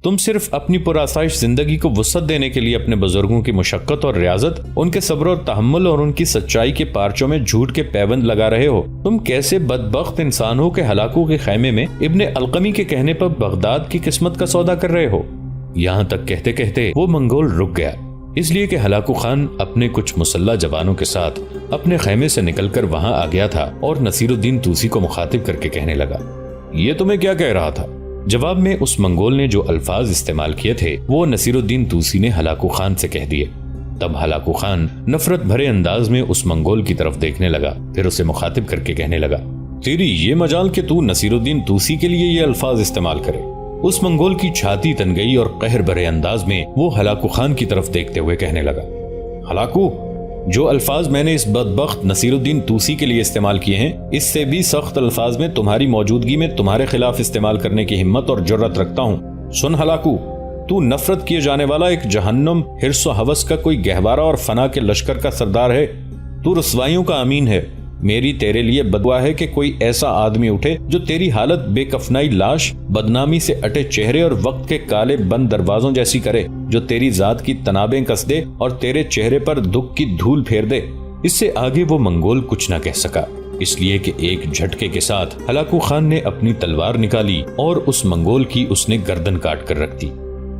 تم صرف اپنی پرآسائش زندگی کو وسعت دینے کے لیے اپنے بزرگوں کی مشقت اور ریاضت، ان کے صبر اور تحمل اور ان کی سچائی کے پارچوں میں جھوٹ کے پیوند لگا رہے ہو۔ تم کیسے بدبخت انسان ہو کہ ہلاکو کے خیمے میں ابن القمی کے کہنے پر بغداد کی قسمت کا سودا کر رہے ہو۔ یہاں تک کہتے کہتے وہ منگول رک گیا، اس لیے کہ ہلاکو خان اپنے کچھ مسلح جوانوں کے ساتھ اپنے خیمے سے نکل کر وہاں آ گیا تھا اور نصیر الدین توسی کو مخاطب کر کے کہنے لگا، یہ تمہیں کیا کہہ رہا تھا؟ جواب میں اس منگول نے جو الفاظ استعمال کیے تھے وہ نصیر الدین توسی نے ہلاکو خان سے کہہ دیے۔ تب ہلاکو خان نفرت بھرے انداز میں اس منگول کی طرف دیکھنے لگا، پھر اسے مخاطب کر کے کہنے لگا، تیری یہ مجال کہ تو نصیر الدین توسی کے لیے یہ الفاظ استعمال کرے۔ اس منگول کی چھاتی تن گئی اور قہر بھرے انداز میں وہ ہلاکو خان کی طرف دیکھتے ہوئے کہنے لگا، ہلاکو، جو الفاظ میں نے اس بدبخت نصیر الدین توسی کے لیے استعمال کیے ہیں، اس سے بھی سخت الفاظ میں تمہاری موجودگی میں تمہارے خلاف استعمال کرنے کی ہمت اور جرأت رکھتا ہوں۔ سن ہلاکو، تو نفرت کیے جانے والا ایک جہنم، حرص و ہوس کا کوئی گہوارہ اور فنا کے لشکر کا سردار ہے۔ تو رسوائیوں کا امین ہے۔ میری تیرے لیے بدعا ہے کہ کوئی ایسا آدمی اٹھے جو تیری حالت بے کفنائی لاش، بدنامی سے اٹے چہرے اور وقت کے کالے بند دروازوں جیسی کرے، جو تیری ذات کی تنابیں کس دے اور تیرے چہرے پر دکھ کی دھول پھیر دے۔ اس سے آگے وہ منگول کچھ نہ کہہ سکا، اس لیے کہ ایک جھٹکے کے ساتھ ہلاکو خان نے اپنی تلوار نکالی اور اس منگول کی اس نے گردن کاٹ کر رکھ دی۔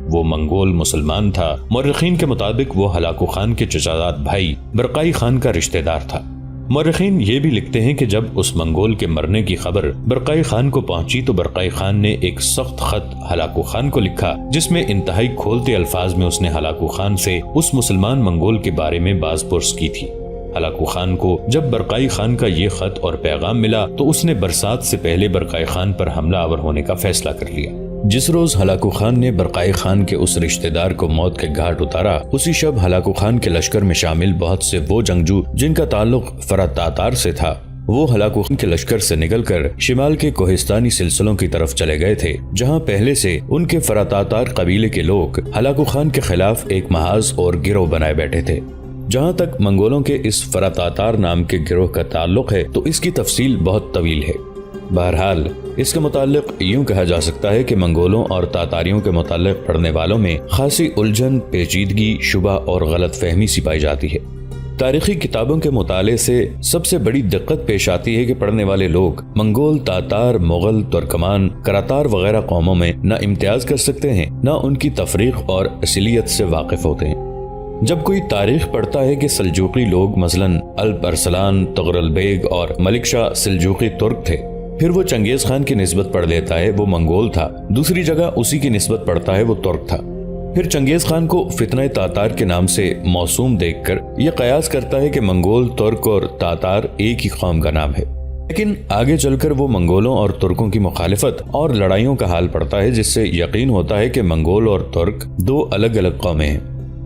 وہ منگول مسلمان تھا۔ مورخین کے مطابق وہ ہلاکو خان کے چچازاد بھائی برقائی خان کا رشتہ دار تھا۔ مورخین یہ بھی لکھتے ہیں کہ جب اس منگول کے مرنے کی خبر برقائی خان کو پہنچی تو برقائی خان نے ایک سخت خط ہلاکو خان کو لکھا، جس میں انتہائی کھولتے الفاظ میں اس نے ہلاکو خان سے اس مسلمان منگول کے بارے میں باز پرس کی تھی۔ ہلاکو خان کو جب برقائی خان کا یہ خط اور پیغام ملا تو اس نے برسات سے پہلے برقائی خان پر حملہ آور ہونے کا فیصلہ کر لیا۔ جس روز ہلاکو خان نے برقائی خان کے اس رشتہ دار کو موت کے گھاٹ اتارا، اسی شب ہلاکو خان کے لشکر میں شامل بہت سے وہ جنگجو جن کا تعلق فرات تاتار سے تھا، وہ ہلاکو خان کے لشکر سے نکل کر شمال کے کوہستانی سلسلوں کی طرف چلے گئے تھے، جہاں پہلے سے ان کے فرات تاتار قبیلے کے لوگ ہلاکو خان کے خلاف ایک محاذ اور گروہ بنائے بیٹھے تھے۔ جہاں تک منگولوں کے اس فرات تاتار نام کے گروہ کا تعلق ہے تو اس کی تفصیل بہت طویل ہے۔ بہرحال اس کے متعلق یوں کہا جا سکتا ہے کہ منگولوں اور تاتاریوں کے متعلق پڑھنے والوں میں خاصی الجھن، پیچیدگی، شبہ اور غلط فہمی سی پائی جاتی ہے۔ تاریخی کتابوں کے مطالعے سے سب سے بڑی دقت پیش آتی ہے کہ پڑھنے والے لوگ منگول، تاتار، مغل، ترکمان، کراتار وغیرہ قوموں میں نہ امتیاز کر سکتے ہیں، نہ ان کی تفریق اور اصلیت سے واقف ہوتے ہیں۔ جب کوئی تاریخ پڑھتا ہے کہ سلجوقی لوگ مثلاً الپ ارسلان، تغرل بیگ اور ملک شاہ سلجوقی ترک تھے، پھر وہ چنگیز خان کی نسبت پڑھ لیتا ہے وہ منگول تھا، دوسری جگہ اسی کی نسبت پڑھتا ہے وہ ترک تھا، پھر چنگیز خان کو فتنہ تاتار کے نام سے موسوم دیکھ کر یہ قیاس کرتا ہے کہ منگول، ترک اور تاتار ایک ہی قوم کا نام ہے۔ لیکن آگے چل کر وہ منگولوں اور ترکوں کی مخالفت اور لڑائیوں کا حال پڑتا ہے، جس سے یقین ہوتا ہے کہ منگول اور ترک دو الگ الگ قومیں ہیں۔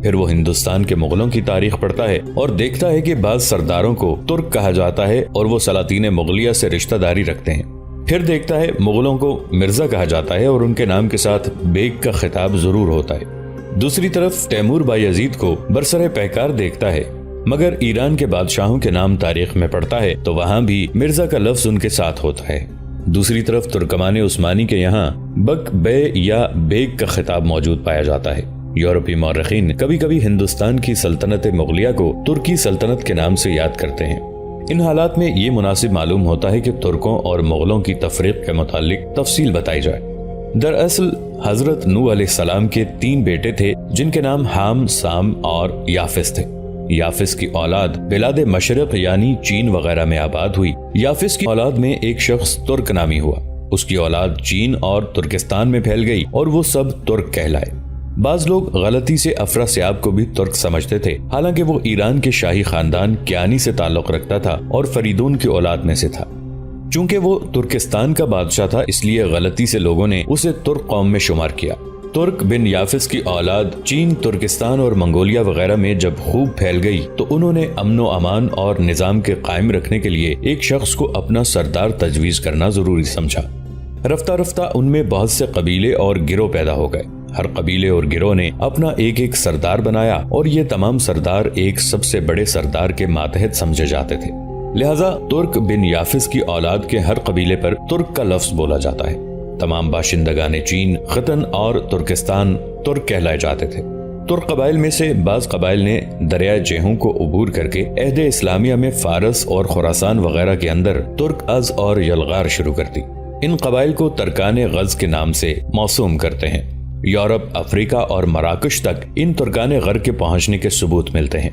پھر وہ ہندوستان کے مغلوں کی تاریخ پڑھتا ہے اور دیکھتا ہے کہ بعض سرداروں کو ترک کہا جاتا ہے اور وہ سلاطین مغلیہ سے رشتہ داری رکھتے ہیں۔ پھر دیکھتا ہے مغلوں کو مرزا کہا جاتا ہے اور ان کے نام کے ساتھ بیگ کا خطاب ضرور ہوتا ہے۔ دوسری طرف تیمور بایزید کو برسر پیکار دیکھتا ہے، مگر ایران کے بادشاہوں کے نام تاریخ میں پڑھتا ہے تو وہاں بھی مرزا کا لفظ ان کے ساتھ ہوتا ہے۔ دوسری طرف ترکمان عثمانی کے یہاں بک، بے یا بیگ کا خطاب موجود پایا جاتا ہے۔ یورپی مورخین کبھی کبھی ہندوستان کی سلطنت مغلیہ کو ترکی سلطنت کے نام سے یاد کرتے ہیں۔ ان حالات میں یہ مناسب معلوم ہوتا ہے کہ ترکوں اور مغلوں کی تفریق کے متعلق تفصیل بتائی جائے۔ دراصل حضرت نوح علیہ السلام کے 3 بیٹے تھے جن کے نام حام، سام اور یافس تھے۔ یافس کی اولاد بلاد مشرق یعنی چین وغیرہ میں آباد ہوئی۔ یافس کی اولاد میں ایک شخص ترک نامی ہوا، اس کی اولاد چین اور ترکستان میں پھیل گئی اور وہ سب ترک کہلائے۔ بعض لوگ غلطی سے افراسیاب کو بھی ترک سمجھتے تھے، حالانکہ وہ ایران کے شاہی خاندان کیانی سے تعلق رکھتا تھا اور فریدون کی اولاد میں سے تھا۔ چونکہ وہ ترکستان کا بادشاہ تھا اس لیے غلطی سے لوگوں نے اسے ترک قوم میں شمار کیا۔ ترک بن یافس کی اولاد چین، ترکستان اور منگولیا وغیرہ میں جب خوب پھیل گئی تو انہوں نے امن و امان اور نظام کے قائم رکھنے کے لیے ایک شخص کو اپنا سردار تجویز کرنا ضروری سمجھا۔ رفتہ رفتہ ان میں بہت سے قبیلے اور گروہ پیدا ہو گئے۔ ہر قبیلے اور گروہ نے اپنا ایک ایک سردار بنایا اور یہ تمام سردار ایک سب سے بڑے سردار کے ماتحت سمجھے جاتے تھے، لہذا ترک بن یافس کی اولاد کے ہر قبیلے پر ترک کا لفظ بولا جاتا ہے۔ تمام باشندگان چین، ختن اور ترکستان ترک کہلائے جاتے تھے۔ ترک قبائل میں سے بعض قبائل نے دریائے جیہوں کو عبور کر کے عہد اسلامیہ میں فارس اور خراسان وغیرہ کے اندر ترک از اور یلغار شروع کر دی۔ ان قبائل کو ترکان غز کے نام سے موسوم کرتے ہیں۔ یورپ، افریقہ اور مراکش تک ان ترکان غر کے پہنچنے کے ثبوت ملتے ہیں۔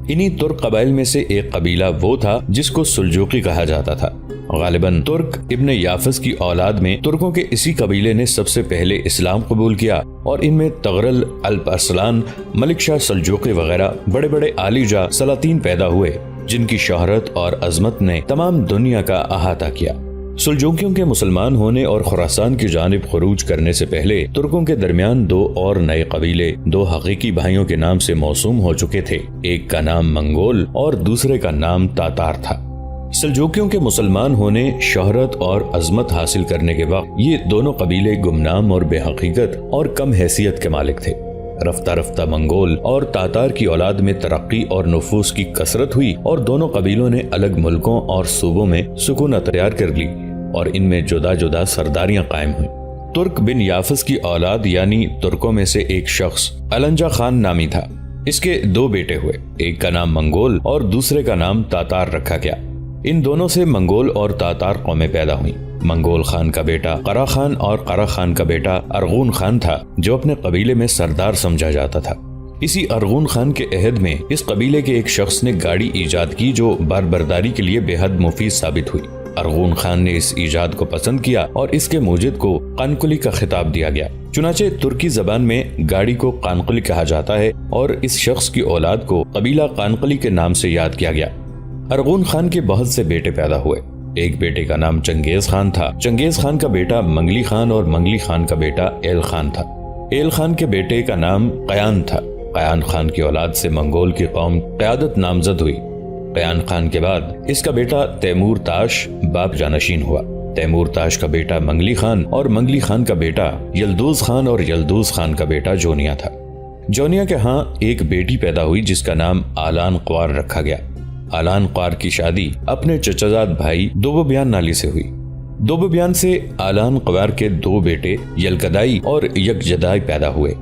انہی ترک قبائل میں سے ایک قبیلہ وہ تھا جس کو سلجوقی کہا جاتا تھا۔ غالباً ترک ابن یافس کی اولاد میں ترکوں کے اسی قبیلے نے سب سے پہلے اسلام قبول کیا، اور ان میں تغرل، الپ ارسلان، ملک شاہ سلجوقی وغیرہ بڑے بڑے عالی جاہ سلاطین پیدا ہوئے جن کی شہرت اور عظمت نے تمام دنیا کا احاطہ کیا۔ سلجوقیوں کے مسلمان ہونے اور خراسان کی جانب خروج کرنے سے پہلے ترکوں کے درمیان دو اور نئے قبیلے دو حقیقی بھائیوں کے نام سے موسوم ہو چکے تھے، ایک کا نام منگول اور دوسرے کا نام تاتار تھا۔ سلجوقیوں کے مسلمان ہونے، شہرت اور عظمت حاصل کرنے کے وقت یہ دونوں قبیلے گمنام اور بے حقیقت اور کم حیثیت کے مالک تھے۔ رفتہ رفتہ منگول اور تاتار کی اولاد میں ترقی اور نفوذ کی کثرت ہوئی، اور دونوں قبیلوں نے الگ ملکوں اور صوبوں میں سکونت اختیار کر لی، اور ان میں جدا جدا سرداریاں قائم ہوئیں۔ ترک بن یافس کی اولاد یعنی ترکوں میں سے ایک شخص علنجہ خان نامی تھا۔ اس کے دو بیٹے ہوئے، ایک کا نام منگول اور دوسرے کا نام تاتار رکھا گیا۔ ان دونوں سے منگول اور تاتار قومیں پیدا ہوئیں۔ منگول خان کا بیٹا قرا خان اور قرا خان کا بیٹا ارغون خان تھا، جو اپنے قبیلے میں سردار سمجھا جاتا تھا۔ اسی ارغون خان کے عہد میں اس قبیلے کے ایک شخص نے گاڑی ایجاد کی جو باربرداری کے لیے بے حد مفید ثابت ہوئی۔ ارغون خان نے اس ایجاد کو پسند کیا اور اس کے موجد کو قانقلی کا خطاب دیا گیا۔ چنانچہ ترکی زبان میں گاڑی کو قانقلی کہا جاتا ہے، اور اس شخص کی اولاد کو قبیلہ قانقلی کے نام سے یاد کیا گیا۔ ارغون خان کے بہت سے بیٹے پیدا ہوئے۔ ایک بیٹے کا نام چنگیز خان تھا، چنگیز خان کا بیٹا منگلی خان اور منگلی خان کا بیٹا ایل خان تھا۔ ایل خان کے بیٹے کا نام قیان تھا۔ قیان خان کی اولاد سے منگول کی قوم قیادت نامزد ہوئی۔ قیان خان کے بعد اس کا بیٹا تیمور تاش باپ جانشین ہوا۔ تیمور تاش کا بیٹا منگلی خان اور منگلی خان کا بیٹا یلدوز خان اور یلدوز خان کا بیٹا جونیا تھا۔ جونیا کے ہاں ایک بیٹی پیدا ہوئی جس کا نام آلان قوار رکھا گیا۔ آلان قوار کی شادی اپنے چچازاد بھائی دوبو بیان نالی سے ہوئی۔ دوبو بیان سے آلان قوار کے دو بیٹے یلکدائی اور یکجدائی پیدا ہوئے۔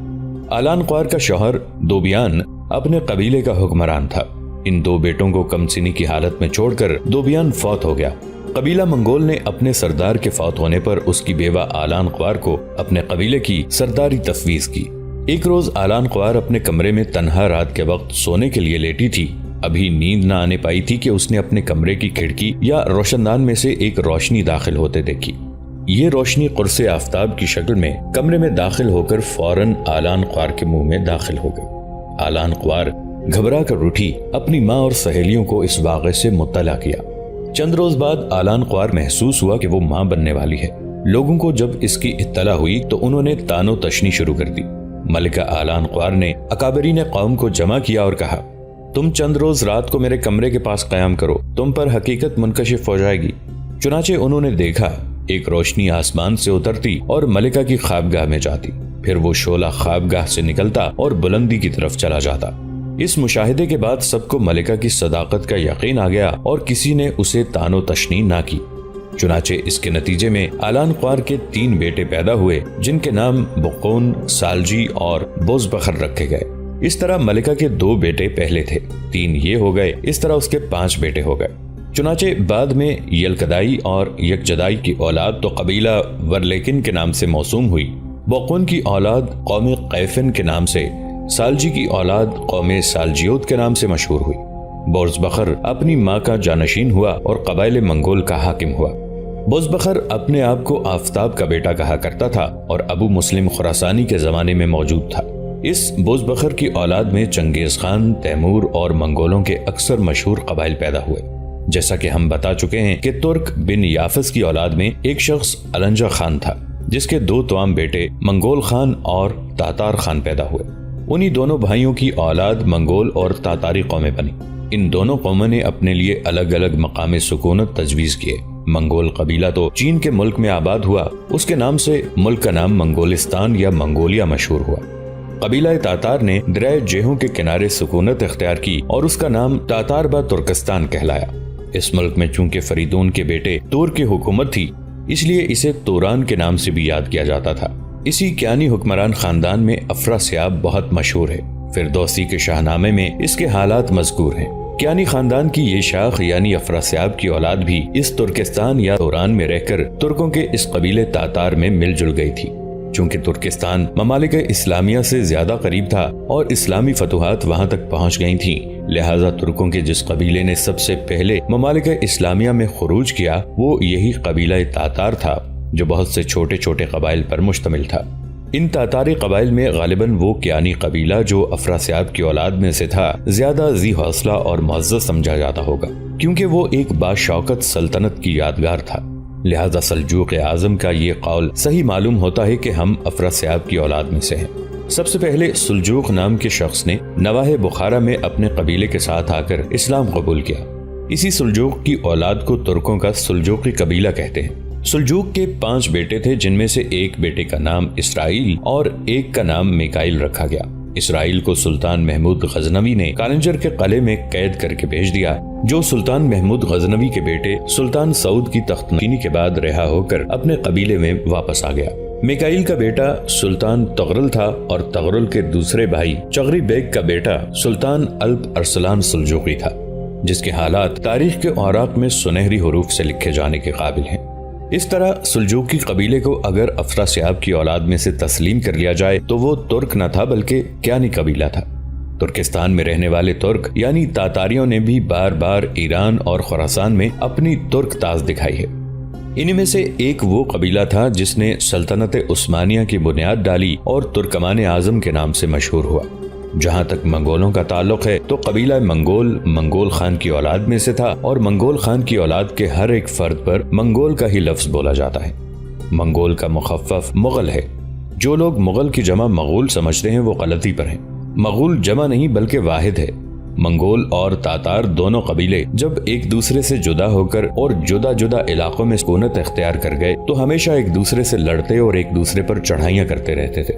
آلان قوار کا شوہر دوبیان اپنے قبیلے کا حکمران تھا۔ ان دو بیٹوں کو کم سنی کی حالت میں چھوڑ کر دوبیان فوت ہو گیا۔ قبیلہ منگول نے اپنے سردار کے فوت ہونے پر اس کی بیوہ آلان قوار کو اپنے قبیلے کی سرداری تفویض کی۔ ایک روز آلان قوار اپنے کمرے میں تنہا رات کے وقت سونے کے لیے لیٹی تھی۔ ابھی نیند نہ آنے پائی تھی کہ اس نے اپنے کمرے کی کھڑکی یا روشن دان میں سے ایک روشنی داخل ہوتے دیکھی۔ یہ روشنی قرص آفتاب کی شکل میں کمرے میں داخل ہو کر فوراً آلان قوار کے منہ میں داخل ہو گئی۔ آلان قوار گھبرا کر اٹھی، اپنی ماں اور سہیلیوں کو اس واقعے سے مطلع کیا۔ چند روز بعد آلان قوار محسوس ہوا کہ وہ ماں بننے والی ہے۔ لوگوں کو جب اس کی اطلاع ہوئی تو انہوں نے تان و تشنی شروع کر دی۔ ملکہ آلان قوار نے اکابرین قوم کو جمع کیا اور کہا، تم چند روز رات کو میرے کمرے کے پاس قیام کرو، تم پر حقیقت منکشف ہو جائے گی۔ چنانچہ انہوں نے دیکھا ایک روشنی آسمان سے اترتی اور ملکہ کی خوابگاہ میں جاتی، پھر وہ شعلہ خوابگاہ سے نکلتا اور بلندی کی طرف چلا جاتا۔ اس مشاہدے کے بعد سب کو ملکہ کی صداقت کا یقین آ گیا اور کسی نے اسے تان و تشنی نہ کی۔ چنانچہ اس کے نتیجے میں آلان قوار کے 3 بیٹے پیدا ہوئے جن کے نام بقون، سالجی اور بوزبخر رکھے گئے۔ اس طرح ملکہ کے 2 بیٹے پہلے تھے، 3 یہ ہو گئے، اس طرح اس کے 5 بیٹے ہو گئے۔ چنانچہ بعد میں یلکدائی اور یکجدائی کی اولاد تو قبیلہ ورلیکن کے نام سے موسوم ہوئی، بقون کی اولاد قوم قیفن کے نام سے، سالجی کی اولاد قوم سالجیوت کے نام سے مشہور ہوئی۔ بوزبخر اپنی ماں کا جانشین ہوا اور قبائل منگول کا حاکم ہوا۔ بوزبخر اپنے آپ کو آفتاب کا بیٹا کہا کرتا تھا اور ابو مسلم خراسانی کے زمانے میں موجود تھا۔ اس بوزبخر کی اولاد میں چنگیز خان، تیمور اور منگولوں کے اکثر مشہور قبائل پیدا ہوئے۔ جیسا کہ ہم بتا چکے ہیں کہ ترک بن یافس کی اولاد میں ایک شخص علنجہ خان تھا جس کے 2 توام بیٹے منگول خان اور تاتار خان پیدا ہوئے۔ انہی دونوں بھائیوں کی اولاد منگول اور تاتاری قومیں بنی۔ ان دونوں قوموں نے اپنے لیے الگ الگ مقام سکونت تجویز کیے۔ منگول قبیلہ تو چین کے ملک میں آباد ہوا، اس کے نام سے ملک کا نام منگولستان یا منگولیا مشہور ہوا۔ قبیلہ تاتار نے دریائے جیہوں کے کنارے سکونت اختیار کی اور اس کا نام تاتار با ترکستان کہلایا۔ اس ملک میں چونکہ فریدون کے بیٹے تور کی حکومت تھی، اس لیے اسے توران کے نام سے بھی یاد کیا جاتا تھا۔ اسی کیانی حکمران خاندان میں افراسیاب بہت مشہور ہے۔ فردوسی کے شاہنامے میں اس کے حالات مذکور ہیں۔ کیانی خاندان کی یہ شاخ یعنی افراسیاب کی اولاد بھی اس ترکستان یا توران میں رہ کر ترکوں کے اس قبیلے تاتار میں مل جل گئی تھی۔ چونکہ ترکستان ممالک اسلامیہ سے زیادہ قریب تھا اور اسلامی فتوحات وہاں تک پہنچ گئی تھیں، لہٰذا ترکوں کے جس قبیلے نے سب سے پہلے ممالک اسلامیہ میں خروج کیا وہ یہی قبیلہ تاتار تھا، جو بہت سے چھوٹے چھوٹے قبائل پر مشتمل تھا۔ ان تاتاری قبائل میں غالباً وہ کیانی قبیلہ جو افراسیاب کی اولاد میں سے تھا زیادہ ذی حوصلہ اور معزز سمجھا جاتا ہوگا، کیونکہ وہ ایک باشوکت سلطنت کی یادگار تھا۔ لہذا سلجوق اعظم کا یہ قول صحیح معلوم ہوتا ہے کہ ہم افراسیاب کی اولاد میں سے ہیں۔ سب سے پہلے سلجوق نام کے شخص نے نواح بخارا میں اپنے قبیلے کے ساتھ آ کر اسلام قبول کیا۔ اسی سلجوق کی اولاد کو ترکوں کا سلجوقی قبیلہ کہتے ہیں۔ سلجوق کے 5 بیٹے تھے، جن میں سے ایک بیٹے کا نام اسرائیل اور ایک کا نام میکائل رکھا گیا۔ اسرائیل کو سلطان محمود غزنوی نے کالنجر کے قلعے میں قید کر کے بھیج دیا، جو سلطان محمود غزنوی کے بیٹے سلطان سعود کی تخت نشینی کے بعد رہا ہو کر اپنے قبیلے میں واپس آ گیا۔ میکائل کا بیٹا سلطان تغرل تھا اور تغرل کے دوسرے بھائی چغری بیگ کا بیٹا سلطان الپ ارسلان سلجوقی تھا، جس کے حالات تاریخ کے اوراق میں سنہری حروف سے لکھے جانے کے قابل ہیں۔ اس طرح سلجوقی قبیلے کو اگر افراسیاب کی اولاد میں سے تسلیم کر لیا جائے تو وہ ترک نہ تھا بلکہ کیانی قبیلہ تھا۔ ترکستان میں رہنے والے ترک یعنی تاتاریوں نے بھی بار بار ایران اور خراسان میں اپنی ترک تاز دکھائی ہے۔ انہی میں سے ایک وہ قبیلہ تھا جس نے سلطنت عثمانیہ کی بنیاد ڈالی اور ترکمان اعظم کے نام سے مشہور ہوا۔ جہاں تک منگولوں کا تعلق ہے تو قبیلہ منگول خان کی اولاد میں سے تھا، اور منگول خان کی اولاد کے ہر ایک فرد پر منگول کا ہی لفظ بولا جاتا ہے۔ منگول کا مخفف مغل ہے۔ جو لوگ مغل کی جمع مغول سمجھتے ہیں وہ غلطی پر ہیں۔ مغول جمع نہیں بلکہ واحد ہے۔ منگول اور تاتار دونوں قبیلے جب ایک دوسرے سے جدا ہو کر اور جدا جدا علاقوں میں سکونت اختیار کر گئے تو ہمیشہ ایک دوسرے سے لڑتے اور ایک دوسرے پر چڑھائیاں کرتے رہتے تھے۔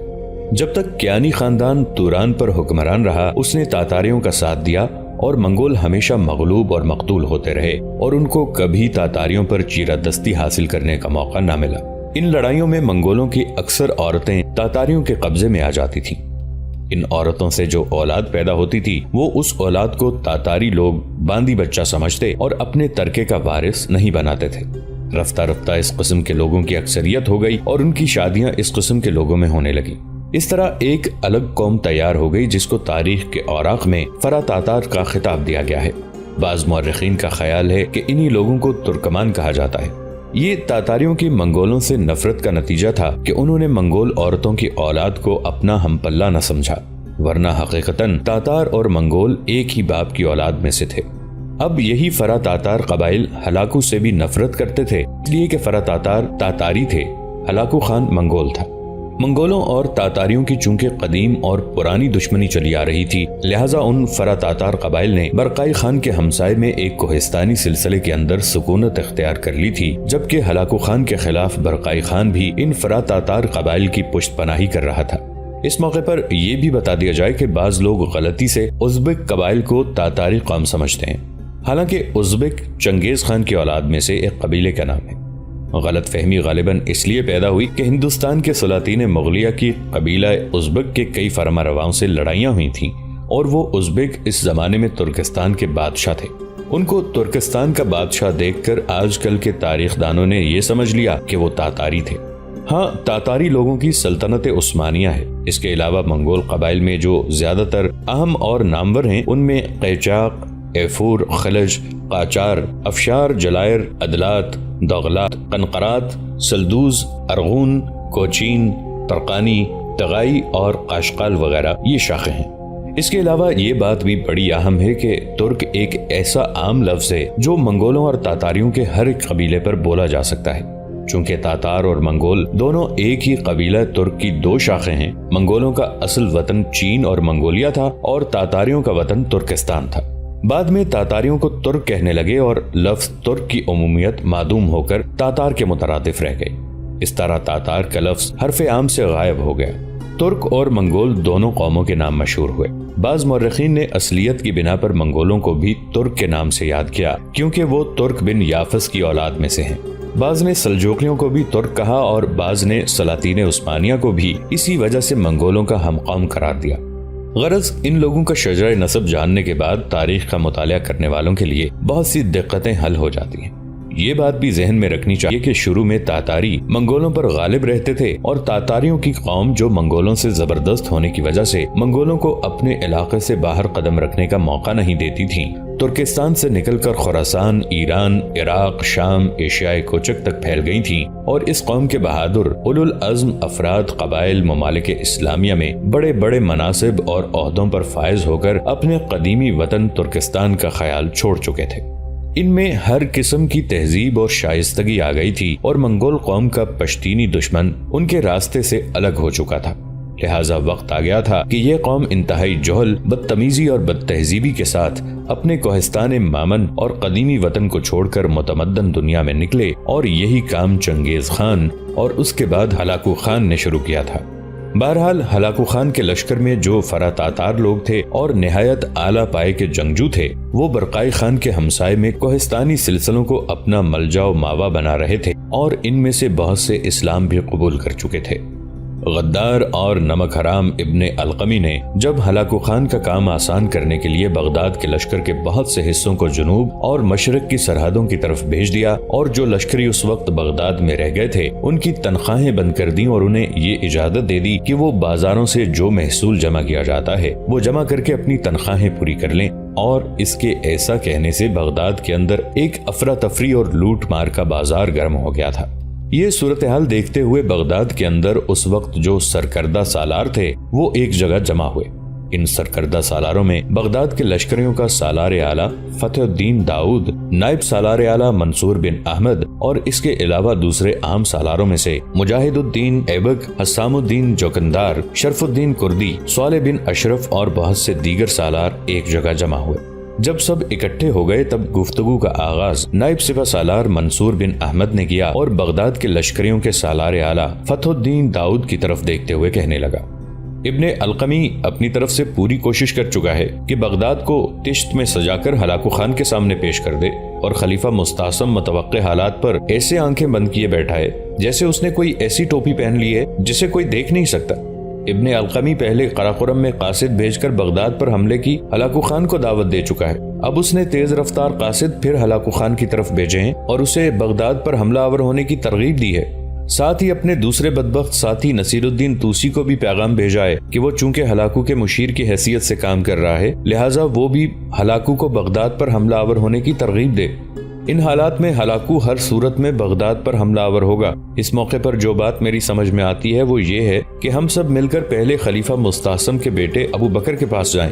جب تک کیانی خاندان توران پر حکمران رہا اس نے تاتاریوں کا ساتھ دیا، اور منگول ہمیشہ مغلوب اور مقتول ہوتے رہے اور ان کو کبھی تاتاریوں پر چیرہ دستی حاصل کرنے کا موقع نہ ملا۔ ان لڑائیوں میں منگولوں کی اکثر عورتیں تاتاریوں کے قبضے میں آ جاتی تھیں۔ ان عورتوں سے جو اولاد پیدا ہوتی تھی وہ اس اولاد کو تاتاری لوگ باندی بچہ سمجھتے اور اپنے ترکے کا وارث نہیں بناتے تھے۔ رفتہ رفتہ اس قسم کے لوگوں کی اکثریت ہو گئی اور ان کی شادیاں اس قسم کے لوگوں میں ہونے لگی۔ اس طرح ایک الگ قوم تیار ہو گئی جس کو تاریخ کے اوراق میں فرا تاتار کا خطاب دیا گیا ہے۔ بعض مورخین کا خیال ہے کہ انہی لوگوں کو ترکمان کہا جاتا ہے۔ یہ تاتاریوں کی منگولوں سے نفرت کا نتیجہ تھا کہ انہوں نے منگول عورتوں کی اولاد کو اپنا ہم پلہ نہ سمجھا، ورنہ حقیقتاً تاتار اور منگول ایک ہی باپ کی اولاد میں سے تھے۔ اب یہی فرا تاتار قبائل ہلاکو سے بھی نفرت کرتے تھے، اس لیے کہ فرا تاتار تاتاری تھے، ہلاکو خان منگول تھا۔ منگولوں اور تاتاریوں کی چونکہ قدیم اور پرانی دشمنی چلی آ رہی تھی، لہٰذا ان فرا تاتار قبائل نے برقائی خان کے ہمسائے میں ایک کوہستانی سلسلے کے اندر سکونت اختیار کر لی تھی، جبکہ ہلاکو خان کے خلاف برقائی خان بھی ان فرا تاتار قبائل کی پشت پناہی کر رہا تھا۔ اس موقع پر یہ بھی بتا دیا جائے کہ بعض لوگ غلطی سے ازبک قبائل کو تاتاری قوم سمجھتے ہیں، حالانکہ ازبک چنگیز خان کی اولاد میں سے ایک قبیلے کا نام ہے۔ غلط فہمی غالباً اس لیے پیدا ہوئی کہ ہندوستان کے سلاطین مغلیہ کی قبیلہ ازبک کے کئی فرما رواؤں سے لڑائیاں ہوئی تھیں، اور وہ ازبک اس زمانے میں ترکستان کے بادشاہ تھے۔ ان کو ترکستان کا بادشاہ دیکھ کر آج کل کے تاریخ دانوں نے یہ سمجھ لیا کہ وہ تاتاری تھے۔ ہاں، تاتاری لوگوں کی سلطنت عثمانیہ ہے۔ اس کے علاوہ منگول قبائل میں جو زیادہ تر اہم اور نامور ہیں ان میں قیچاق، ایفور، خلج، قاچار، افشار، جلائر، عدلات، دغلات، قنقرات، سلدوز، ارغون، کوچین، ترقانی، تغائی اور قاشقال وغیرہ یہ شاخیں ہیں۔ اس کے علاوہ یہ بات بھی بڑی اہم ہے کہ ترک ایک ایسا عام لفظ ہے جو منگولوں اور تاتاریوں کے ہر ایک قبیلے پر بولا جا سکتا ہے۔ چونکہ تاتار اور منگول دونوں ایک ہی قبیلہ ترک کی دو شاخیں ہیں، منگولوں کا اصل وطن چین اور منگولیا تھا اور تاتاریوں کا وطن ترکستان تھا۔ بعد میں تاتاریوں کو ترک کہنے لگے اور لفظ ترک کی عمومیت معدوم ہو کر تاتار کے مترادف رہ گئے۔ اس طرح تاتار کا لفظ حرف عام سے غائب ہو گیا۔ ترک اور منگول دونوں قوموں کے نام مشہور ہوئے۔ بعض مورخین نے اصلیت کی بنا پر منگولوں کو بھی ترک کے نام سے یاد کیا، کیونکہ وہ ترک بن یافس کی اولاد میں سے ہیں۔ بعض نے سلجوقیوں کو بھی ترک کہا اور بعض نے سلاطین عثمانیہ کو بھی اسی وجہ سے منگولوں کا ہم قوم قرار دیا۔ غرض ان لوگوں کا شجرہ نسب جاننے کے بعد تاریخ کا مطالعہ کرنے والوں کے لیے بہت سی دقتیں حل ہو جاتی ہیں۔ یہ بات بھی ذہن میں رکھنی چاہیے کہ شروع میں تاتاری منگولوں پر غالب رہتے تھے اور تاتاریوں کی قوم جو منگولوں سے زبردست ہونے کی وجہ سے منگولوں کو اپنے علاقے سے باہر قدم رکھنے کا موقع نہیں دیتی تھیں، ترکستان سے نکل کر خراسان، ایران، عراق، شام، ایشیائے کوچک تک پھیل گئی تھیں اور اس قوم کے بہادر اولو العزم افراد قبائل ممالک اسلامیہ میں بڑے بڑے مناصب اور عہدوں پر فائز ہو کر اپنے قدیمی وطن ترکستان کا خیال چھوڑ چکے تھے۔ ان میں ہر قسم کی تہذیب اور شائستگی آ گئی تھی اور منگول قوم کا پشتینی دشمن ان کے راستے سے الگ ہو چکا تھا، لہٰذا وقت آ گیا تھا کہ یہ قوم انتہائی جہل، بدتمیزی اور بد تہذیبی کے ساتھ اپنے کوہستان مامن اور قدیمی وطن کو چھوڑ کر متمدن دنیا میں نکلے، اور یہی کام چنگیز خان اور اس کے بعد ہلاکو خان نے شروع کیا تھا۔ بہرحال ہلاکو خان کے لشکر میں جو فرا تاتار لوگ تھے اور نہایت اعلیٰ پائے کے جنگجو تھے، وہ برقائی خان کے ہمسائے میں کوہستانی سلسلوں کو اپنا ملجا و ماوا بنا رہے تھے اور ان میں سے بہت سے اسلام بھی قبول کر چکے تھے۔ غدار اور نمک حرام ابن القمی نے جب ہلاکو خان کا کام آسان کرنے کے لیے بغداد کے لشکر کے بہت سے حصوں کو جنوب اور مشرق کی سرحدوں کی طرف بھیج دیا اور جو لشکری اس وقت بغداد میں رہ گئے تھے ان کی تنخواہیں بند کر دیں اور انہیں یہ اجازت دے دی کہ وہ بازاروں سے جو محصول جمع کیا جاتا ہے وہ جمع کر کے اپنی تنخواہیں پوری کر لیں، اور اس کے ایسا کہنے سے بغداد کے اندر ایک افراتفری اور لوٹ مار کا بازار گرم ہو گیا تھا۔ یہ صورتحال دیکھتے ہوئے بغداد کے اندر اس وقت جو سرکردہ سالار تھے وہ ایک جگہ جمع ہوئے۔ ان سرکردہ سالاروں میں بغداد کے لشکریوں کا سالار اعلیٰ فتح الدین داؤد، نائب سالار اعلیٰ منصور بن احمد اور اس کے علاوہ دوسرے عام سالاروں میں سے مجاہد الدین ایبک، حسام الدین جوکندار، شرف الدین کردی، صالح بن اشرف اور بہت سے دیگر سالار ایک جگہ جمع ہوئے۔ جب سب اکٹھے ہو گئے تب گفتگو کا آغاز نائب سپہ سالار منصور بن احمد نے کیا اور بغداد کے لشکریوں کے سالار اعلیٰ فتح الدین داؤد کی طرف دیکھتے ہوئے کہنے لگا۔ ابن القمی اپنی طرف سے پوری کوشش کر چکا ہے کہ بغداد کو تشت میں سجا کر ہلاکو خان کے سامنے پیش کر دے اور خلیفہ مستعصم متوقع حالات پر ایسے آنکھیں بند کیے بیٹھا ہے جیسے اس نے کوئی ایسی ٹوپی پہن لی ہے جسے کوئی دیکھ نہیں سکتا۔ ابن القمی پہلے قراقرم میں قاصد بھیج کر بغداد پر حملے کی ہلاکو خان کو دعوت دے چکا ہے، اب اس نے تیز رفتار قاصد پھر ہلاکو خان کی طرف بھیجے ہیں اور اسے بغداد پر حملہ آور ہونے کی ترغیب دی ہے۔ ساتھ ہی اپنے دوسرے بدبخت ساتھی نصیر الدین توسی کو بھی پیغام بھیجا ہے کہ وہ چونکہ ہلاکو کے مشیر کی حیثیت سے کام کر رہا ہے لہٰذا وہ بھی ہلاکو کو بغداد پر حملہ آور ہونے کی ترغیب دے۔ ان حالات میں ہلاکو ہر صورت میں بغداد پر حملہ آور ہوگا۔ اس موقع پر جو بات میری سمجھ میں آتی ہے وہ یہ ہے کہ ہم سب مل کر پہلے خلیفہ مستعصم کے بیٹے ابو بکر کے پاس جائیں،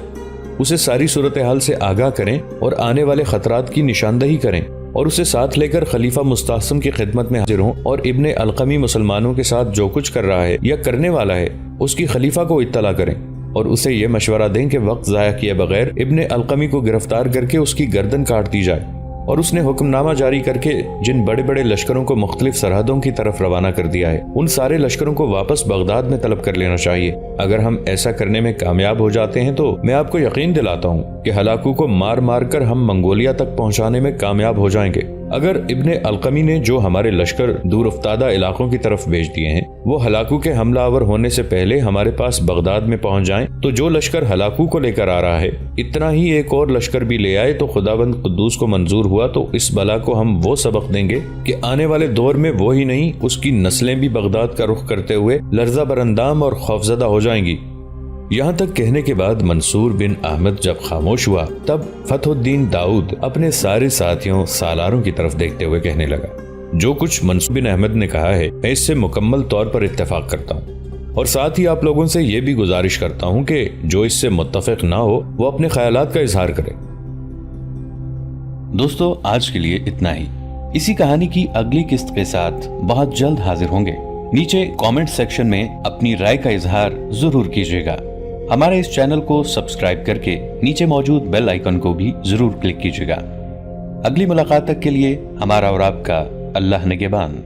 اسے ساری صورتحال سے آگاہ کریں اور آنے والے خطرات کی نشاندہی کریں اور اسے ساتھ لے کر خلیفہ مستعصم کی خدمت میں حاضر ہوں اور ابن القمی مسلمانوں کے ساتھ جو کچھ کر رہا ہے یا کرنے والا ہے اس کی خلیفہ کو اطلاع کریں اور اسے یہ مشورہ دیں کہ وقت ضائع کیے بغیر ابن القمی کو گرفتار کر کے اس کی گردن کاٹ دی جائے، اور اس نے حکم نامہ جاری کر کے جن بڑے بڑے لشکروں کو مختلف سرحدوں کی طرف روانہ کر دیا ہے ان سارے لشکروں کو واپس بغداد میں طلب کر لینا چاہیے۔ اگر ہم ایسا کرنے میں کامیاب ہو جاتے ہیں تو میں آپ کو یقین دلاتا ہوں کہ ہلاکو کو مار مار کر ہم منگولیا تک پہنچانے میں کامیاب ہو جائیں گے۔ اگر ابن القمی نے جو ہمارے لشکر دور افتادہ علاقوں کی طرف بھیج دیے ہیں وہ ہلاکو کے حملہ آور ہونے سے پہلے ہمارے پاس بغداد میں پہنچ جائیں تو جو لشکر ہلاکو کو لے کر آ رہا ہے اتنا ہی ایک اور لشکر بھی لے آئے تو خداوند قدوس کو منظور ہوا تو اس بلا کو ہم وہ سبق دیں گے کہ آنے والے دور میں وہی نہیں اس کی نسلیں بھی بغداد کا رخ کرتے ہوئے لرزہ براندام اور خوفزدہ ہو جائیں گی۔ یہاں تک کہنے کے بعد منصور بن احمد جب خاموش ہوا تب فتح الدین داؤد اپنے سارے ساتھیوں سالاروں کی طرف دیکھتے ہوئے کہنے لگا، جو کچھ منصور بن احمد نے کہا ہے میں اس سے مکمل طور پر اتفاق کرتا ہوں اور ساتھ ہی آپ لوگوں سے یہ بھی گزارش کرتا ہوں کہ جو اس سے متفق نہ ہو وہ اپنے خیالات کا اظہار کرے۔ دوستو آج کے لیے اتنا ہی، اسی کہانی کی اگلی قسط کے ساتھ بہت جلد حاضر ہوں گے۔ نیچے کامنٹ سیکشن میں اپنی رائے کا اظہار ضرور کیجیے گا۔ ہمارے اس چینل کو سبسکرائب کر کے نیچے موجود بیل آئیکن کو بھی ضرور کلک کیجیے گا۔ اگلی ملاقات تک کے لیے ہمارا اور آپ کا اللہ نگہبان۔